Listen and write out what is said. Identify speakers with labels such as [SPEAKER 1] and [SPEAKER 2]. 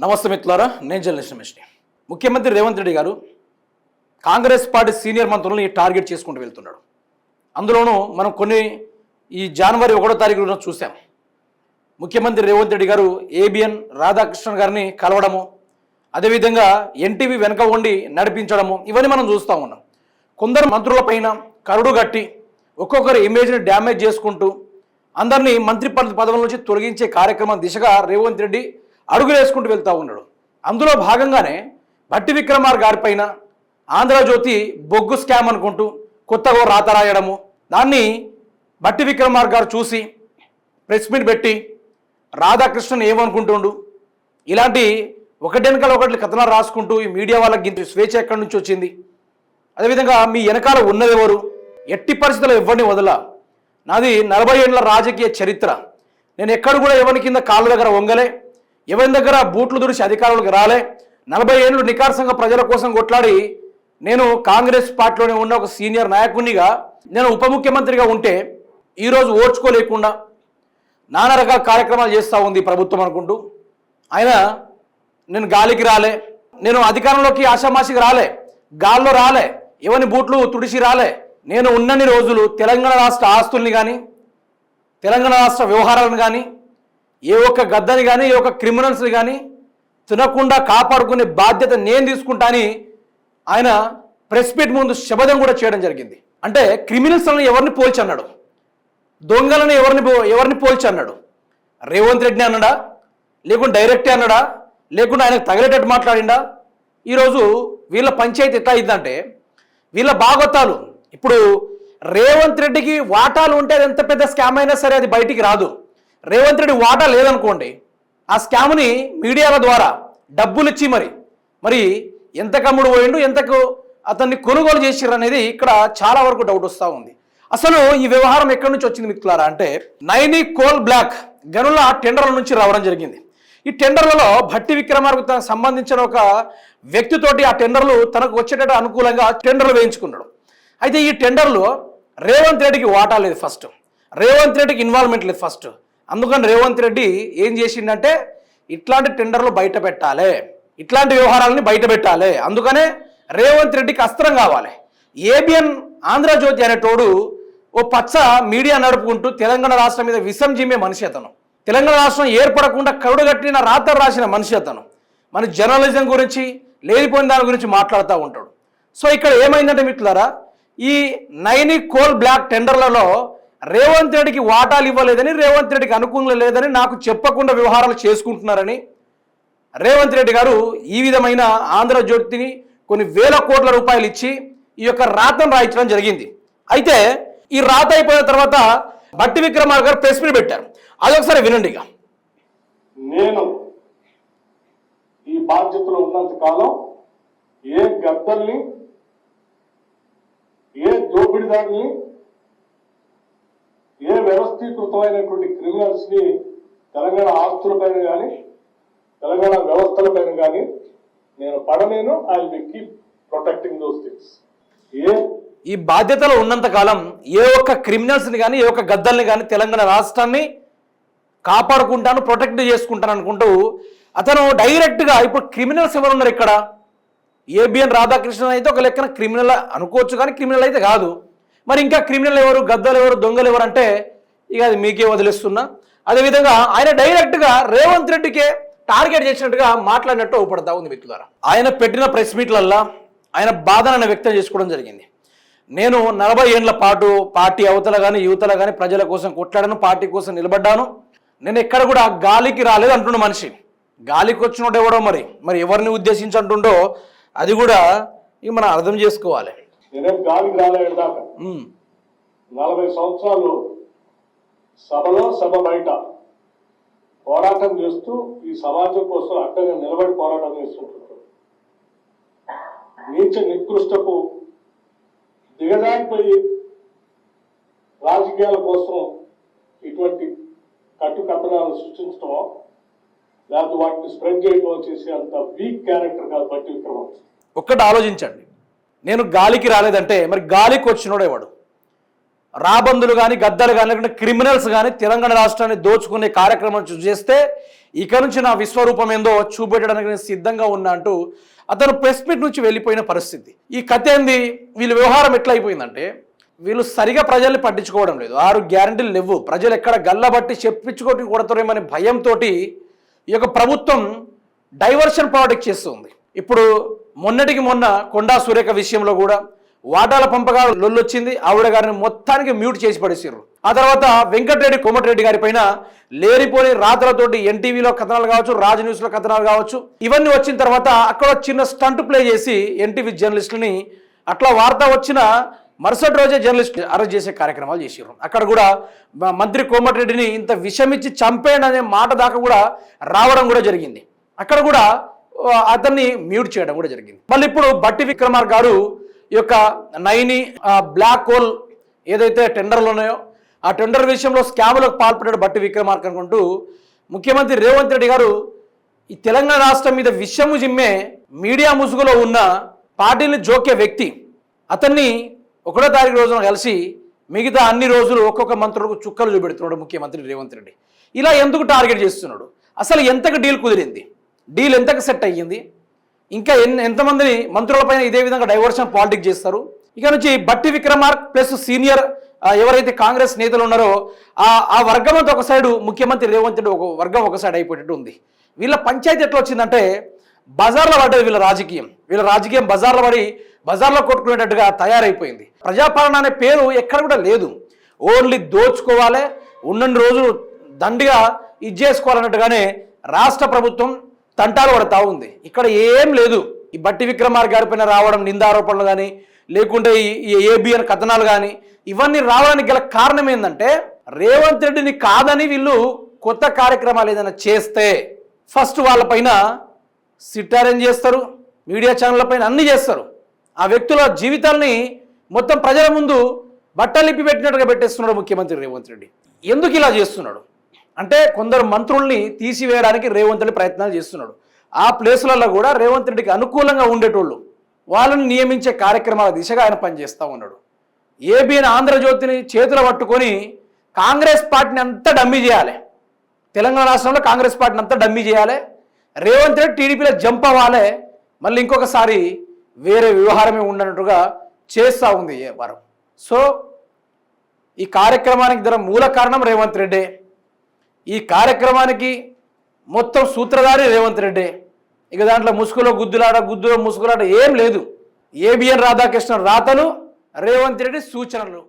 [SPEAKER 1] నమస్తే మిత్రులారా, నేను జర్నలిస్ట్ రమేష్ని. ముఖ్యమంత్రి రేవంత్ రెడ్డి గారు కాంగ్రెస్ పార్టీ సీనియర్ మంత్రులను టార్గెట్ చేసుకుంటూ వెళ్తున్నాడు. అందులోనూ మనం ఈ జనవరి 1వ తారీఖున చూసాం. ముఖ్యమంత్రి రేవంత్ రెడ్డి గారు ఏబిఎన్ రాధాకృష్ణన్ గారిని కలవడము, అదేవిధంగా ఎన్టీవీ వెనక ఉండి నడిపించడము, ఇవన్నీ మనం చూస్తూ ఉన్నాం. కొందరు మంత్రుల పైన కరుడు గట్టి ఒక్కొక్కరి ఇమేజ్ని డ్యామేజ్ చేసుకుంటూ అందరినీ మంత్రి పదవుల నుంచి తొలగించే కార్యక్రమం దిశగా రేవంత్ రెడ్డి అడుగులు వేసుకుంటూ వెళ్తూ ఉన్నాడు. అందులో భాగంగానే భట్టి విక్రమార్ గారిపైన ఆంధ్రజ్యోతి బొగ్గు స్కామ్ అనుకుంటూ కొత్తగా రాత రాయడము, దాన్ని భట్టి విక్రమార్ గారు చూసి ప్రెస్ మీట్ పెట్టి రాధాకృష్ణన్ ఏమనుకుంటుండు, ఇలాంటి ఒకటెనకాల ఒకటి కథనాలు రాసుకుంటూ ఈ మీడియా వాళ్ళకి ఇంత స్వేచ్ఛ ఎక్కడి నుంచి వచ్చింది, అదేవిధంగా మీ వెనకాల ఉన్నది ఎవరు, ఎట్టి పరిస్థితుల్లో ఎవరిని వదల, నాది 40 ఏళ్ల రాజకీయ చరిత్ర, నేను ఎక్కడ కూడా ఎవరి కింద కాళ్ళ దగ్గర వంగలే, ఎవరి దగ్గర బూట్లు దుడిచి అధికారులకు రాలే, 40 ఏళ్ళు నికార్సంగా ప్రజల కోసం కొట్లాడి నేను కాంగ్రెస్ పార్టీలోనే ఉన్న ఒక సీనియర్ నాయకునిగా నేను ఉప ముఖ్యమంత్రిగా ఉంటే ఈరోజు ఓర్చుకోలేకుండా నానా రకాల కార్యక్రమాలు చేస్తూ ఉంది ప్రభుత్వం అనుకుంటూ ఆయన నేను గాలికి రాలే, నేను అధికారంలోకి ఆషామాషికి రాలే, గాల్లో రాలే, ఎవరిని బూట్లు తుడిచి రాలే, నేను ఉన్నన్ని రోజులు తెలంగాణ రాష్ట్ర ఆస్తుల్ని కానీ తెలంగాణ రాష్ట్ర వ్యవహారాలను కానీ ఏ ఒక్క గద్దని కానీ ఏ ఒక్క క్రిమినల్స్ని కానీ తినకుండా కాపాడుకునే బాధ్యత నేను తీసుకుంటానని ఆయన ప్రెస్ మీట్ ముందు శపథం కూడా చేయడం జరిగింది. అంటే క్రిమినల్స్లను ఎవరిని పోల్చి అన్నాడు, దొంగలను ఎవరిని పోల్చి అన్నాడు, రేవంత్ రెడ్డిని అన్నాడా, లేకుంటే డైరెక్టే అన్నాడా, లేకుంటే ఆయనకు తగిలేటట్టు మాట్లాడిండా? ఈరోజు వీళ్ళ పంచాయతీ ఎట్లా అయిందంటే వీళ్ళ బాగోతాలు, ఇప్పుడు రేవంత్ రెడ్డికి వాటాలు ఉంటే అది ఎంత పెద్ద స్కామ్ అయినా సరే అది బయటికి రాదు. రేవంత్ రెడ్డి వాటా లేదనుకోండి, ఆ స్కామ్ని మీడియాల ద్వారా డబ్బులు ఇచ్చి మరి ఎంత కమ్ముడు పోయిండు, ఎంతకు అతన్ని కొనుగోలు చేసిర్రు అనేది ఇక్కడ చాలా వరకు డౌట్ వస్తూ ఉంది. అసలు ఈ వ్యవహారం ఎక్కడి నుంచి వచ్చింది మిత్రులారా అంటే నైని కోల్ బ్లాక్ గనుల టెండర్ల నుంచి రావడం జరిగింది. ఈ టెండర్లలో భట్టి విక్రమార్కు తనకు సంబంధించిన ఒక వ్యక్తితోటి ఆ టెండర్లు తనకు వచ్చేటట్టు అనుకూలంగా టెండర్లు వేయించుకున్నాడు. అయితే ఈ టెండర్లో రేవంత్ రెడ్డికి వాటా లేదు, ఫస్ట్ రేవంత్ రెడ్డికి ఇన్వాల్వ్మెంట్ లేదు ఫస్ట్. అందుకని రేవంత్ రెడ్డి ఏం చేసిండంటే ఇట్లాంటి టెండర్లు బయట పెట్టాలి, ఇట్లాంటి వ్యవహారాలని బయట పెట్టాలి, అందుకనే రేవంత్ రెడ్డికి అస్త్రం కావాలి. ఏబిఎన్ ఆంధ్రజ్యోతి అనేటోడు ఓ పచ్చ మీడియా నడుపుకుంటూ తెలంగాణ రాష్ట్రం మీద విషం జిమ్మే మనిషి అతను, తెలంగాణ రాష్ట్రం ఏర్పడకుండా కరుడు కట్టిన రాతలు రాసిన మనిషి అతను, మన జర్నలిజం గురించి లేనిపోయిన దాని గురించి మాట్లాడుతూ ఉంటాడు. సో ఇక్కడ ఏమైందంటే మిత్రులారా, ఈ నైని కోల్ బ్లాక్ టెండర్లలో రేవంత్ రెడ్డికి వాటాలు ఇవ్వలేదని, రేవంత్ రెడ్డికి అనుకూలంగా లేదని, నాకు చెప్పకుండా వ్యవహారాలు చేసుకుంటున్నారని రేవంత్ రెడ్డి గారు ఈ విధమైన ఆంధ్రజ్యోతిని కొన్ని వేల కోట్ల రూపాయలు ఇచ్చి ఈ యొక్క రాతను రాయించడం జరిగింది. అయితే ఈ రాత అయిపోయిన తర్వాత భట్టి విక్రమార్ గారు ప్రెస్ మీట్ పెట్టారు, అదొకసారి వినండి. ఇక
[SPEAKER 2] నేను ఈ బాధ్యతలో ఉన్నంత కాలం ఏ గద్దల్ని ఏ దోపిడిదారుల్ని ఏ వ్యవస్థీకృతమైనటువంటి క్రిమినల్స్ ని తెలంగాణ ఆస్తులపైన కానీ తెలంగాణ వ్యవస్థలపైన కానీ నేను పడలేను. I will be keep protecting those things.
[SPEAKER 1] ఈ బాధ్యతలో ఉన్నంత కాలం ఏ ఒక్క క్రిమినల్స్ని కానీ ఏ ఒక్క గద్దల్ని కానీ తెలంగాణ రాష్ట్రాన్ని కాపాడుకుంటాను, ప్రొటెక్ట్ చేసుకుంటాను అనుకుంటూ అతను డైరెక్ట్గా ఇప్పుడు క్రిమినల్స్ ఎవరు ఉన్నారు ఇక్కడ, ఏబిఎన్ రాధాకృష్ణన్ అయితే ఒక లెక్కన క్రిమినల్ అనుకోవచ్చు, కానీ క్రిమినల్ అయితే కాదు. మరి ఇంకా క్రిమినల్ ఎవరు, గద్దలు ఎవరు, దొంగలు ఎవరు అంటే ఇక అది మీకే వదిలేస్తున్నా. అదేవిధంగా ఆయన డైరెక్ట్గా రేవంత్ రెడ్డికే టార్గెట్ చేసినట్టుగా మాట్లాడినట్టు ఊపడతా ఉంది మిత్రులారా. ఆయన పెట్టిన ప్రెస్ మీట్లల్లో ఆయన బాధను వ్యక్తం చేసుకోవడం జరిగింది. నేను 40 ఏళ్ల పాటు పార్టీ అవతల కానీ యువతల కానీ ప్రజల కోసం కొట్లాడాను, పార్టీ కోసం నిలబడ్డాను, నేను ఎక్కడ కూడా గాలికి రాలేదు అంటుండ మనిషి. గాలికి వచ్చినట్టు ఎవడో మరి ఎవరిని ఉద్దేశించి అంటుండో అది కూడా ఇక మనం అర్థం చేసుకోవాలి.
[SPEAKER 2] నేనేం గాలికి రాలేదు దాకా 40 సంవత్సరాలు సభలో సభ బయట పోరాటం చేస్తూ ఈ సమాజం కోసం అడ్డంగా నిలబడి పోరాటం చేస్తుంటారు. నీచ నికృష్టపు దిగజారిపోయి రాజకీయాల కోసం ఇటువంటి కట్టుకథనాలు సృష్టించడమో లేకపోతే వాటిని స్ప్రెడ్ చేయడం చేసే అంత వీక్ క్యారెక్టర్ కాదు భట్టి విక్రమార్క.
[SPEAKER 1] ఒక్కటి ఆలోచించండి, నేను గాలికి రాలేదంటే మరి గాలికి వచ్చినోడు ఎవడు? రాబందులు కానీ గద్దలు కానీ లేకుంటే క్రిమినల్స్ కానీ తెలంగాణ రాష్ట్రాన్ని దోచుకునే కార్యక్రమం చేస్తే ఇక నుంచి నా విశ్వరూపం ఏందో చూపెట్టడానికి నేను సిద్ధంగా ఉన్నా అంటూ అతను ప్రెస్ మీట్ నుంచి వెళ్ళిపోయిన పరిస్థితి. ఈ కథ ఏంది, వీళ్ళ వ్యవహారం ఎట్లా అయిపోయిందంటే వీళ్ళు సరిగా ప్రజల్ని పట్టించుకోవడం లేదు. 6 గ్యారంటీలు లేవు, ప్రజలు ఎక్కడ గల్లబట్టి చెప్పించుకోటి కొడతారేమనే భయంతో ఈ యొక్క ప్రభుత్వం డైవర్షన్ పాలిటిక్స్ చేస్తుంది. ఇప్పుడు మొన్నటికి మొన్న కొండా సురేఖ విషయంలో కూడా వాటాల పంపగా లొల్లొచ్చింది, ఆవిడ గారిని మొత్తానికి మ్యూట్ చేసి పడేసారు. ఆ తర్వాత వెంకటరెడ్డి కోమటిరెడ్డి గారి పైన లేనిపోని రాతలతోటి ఎన్టీవీలో కథనాలు కావచ్చు, రాజ్ న్యూస్లో కథనాలు కావచ్చు, ఇవన్నీ వచ్చిన తర్వాత అక్కడ చిన్న స్టంట్ ప్లే చేసి ఎన్టీవీ జర్నలిస్టులని అట్లా వార్త వచ్చిన మరుసటి రోజే జర్నలిస్ట్ అరెస్ట్ చేసే కార్యక్రమాలు చేసారు. అక్కడ కూడా మంత్రి కోమటిరెడ్డిని ఇంత విషమిచ్చి చంపేయండి అనే మాట దాకా కూడా రావడం కూడా జరిగింది. అక్కడ కూడా అతన్ని మ్యూట్ చేయడం కూడా జరిగింది. మళ్ళీ ఇప్పుడు బట్టి విక్రమార్క గారు ఈ యొక్క నైని బ్లాక్ హోల్ ఏదైతే టెండర్లు ఉన్నాయో ఆ టెండర్ విషయంలో స్కాములకు పాల్పడ్డాడు బట్టి విక్రమార్క అనుకుంటూ ముఖ్యమంత్రి రేవంత్ రెడ్డి గారు ఈ తెలంగాణ రాష్ట్రం మీద విషము జిమ్మే మీడియా ముసుగులో ఉన్న పార్టీని జోకే వ్యక్తి, అతన్ని 1వ తారీఖు రోజున కలిసి మిగతా అన్ని రోజులు ఒక్కొక్క మంత్రులకు చుక్కలు చూపెడుతున్నాడు ముఖ్యమంత్రి రేవంత్ రెడ్డి. ఇలా ఎందుకు టార్గెట్ చేస్తున్నాడు? అసలు ఎంతకు డీల్ కుదిరింది, డీల్ ఎంతకు సెట్ అయ్యింది, ఇంకా ఎంతమందిని మంత్రులపైన ఇదే విధంగా డైవర్షన్ పాలిటిక్స్ చేస్తారు? ఇక నుంచి బట్టి విక్రమార్క ప్లస్ సీనియర్ ఎవరైతే కాంగ్రెస్ నేతలు ఉన్నారో ఆ వర్గం అంతా ఒక సైడు, ముఖ్యమంత్రి రేవంత్ రెడ్డి ఒక వర్గం ఒక సైడ్ అయిపోయేటట్టు ఉంది. వీళ్ళ పంచాయతీ ఎట్లా వచ్చిందంటే బజార్లో పడ్డది. వీళ్ళ రాజకీయం బజార్లో పడి బజార్లో కొట్టుకునేటట్టుగా తయారైపోయింది. ప్రజాపాలన అనే పేరు ఎక్కడ కూడా లేదు. ఓన్లీ దోచుకోవాలి, ఉన్నన్ని రోజులు దండిగా ఇది చేసుకోవాలన్నట్టుగానే రాష్ట్ర ప్రభుత్వం తంటాలు పడతా ఉంది. ఇక్కడ ఏం లేదు. ఈ బట్టి విక్రమార్క గారి పైన రావడం నిందారోపణలు కానీ లేకుంటే ఈ ఏబిఎన్ కథనాలు కానీ ఇవన్నీ రావడానికి గల కారణం ఏంటంటే రేవంత్ రెడ్డిని కాదని వీళ్ళు కొత్త కార్యక్రమాలు ఏదైనా చేస్తే ఫస్ట్ వాళ్ళపైన సిట్ అరేంజ్ చేస్తారు, మీడియా ఛానళ్ళ పైన అన్నీ చేస్తారు. ఆ వ్యక్తుల జీవితాల్ని మొత్తం ప్రజల ముందు బట్టలిప్పి పెట్టినట్టుగా పెట్టేస్తున్నాడు ముఖ్యమంత్రి రేవంత్ రెడ్డి. ఎందుకు ఇలా చేస్తున్నాడు అంటే కొందరు మంత్రుల్ని తీసివేయడానికి రేవంత్ రెడ్డి ప్రయత్నాలు చేస్తున్నాడు. ఆ ప్లేసులలో కూడా రేవంత్ రెడ్డికి అనుకూలంగా ఉండేటోళ్ళు వాళ్ళని నియమించే కార్యక్రమాల దిశగా ఆయన పనిచేస్తూ ఉన్నాడు. ఏబిఎన్ ఆంధ్రజ్యోతిని చేతులు పట్టుకొని కాంగ్రెస్ పార్టీని అంతా డమ్మీ చేయాలి, తెలంగాణ రాష్ట్రంలో కాంగ్రెస్ పార్టీని అంతా డమ్మీ చేయాలి, రేవంత్ రెడ్డి టీడీపీలో జంప్ అవ్వాలి, మళ్ళీ ఇంకొకసారి వేరే వ్యవహారమే ఉండనట్టుగా చేస్తూ ఉంది ఏ వారం. సో ఈ కార్యక్రమానికి మూల కారణం రేవంత్ రెడ్డి. ఈ కార్యక్రమానికి మొత్తం సూత్రధారి రేవంత్ రెడ్డి. ఇక దాంట్లో ముసుగులో గుద్దులో ముసుగులాట ఏం లేదు. ఏబిఎన్ రాధాకృష్ణ రాతలు, రేవంత్ రెడ్డి సూచనలు.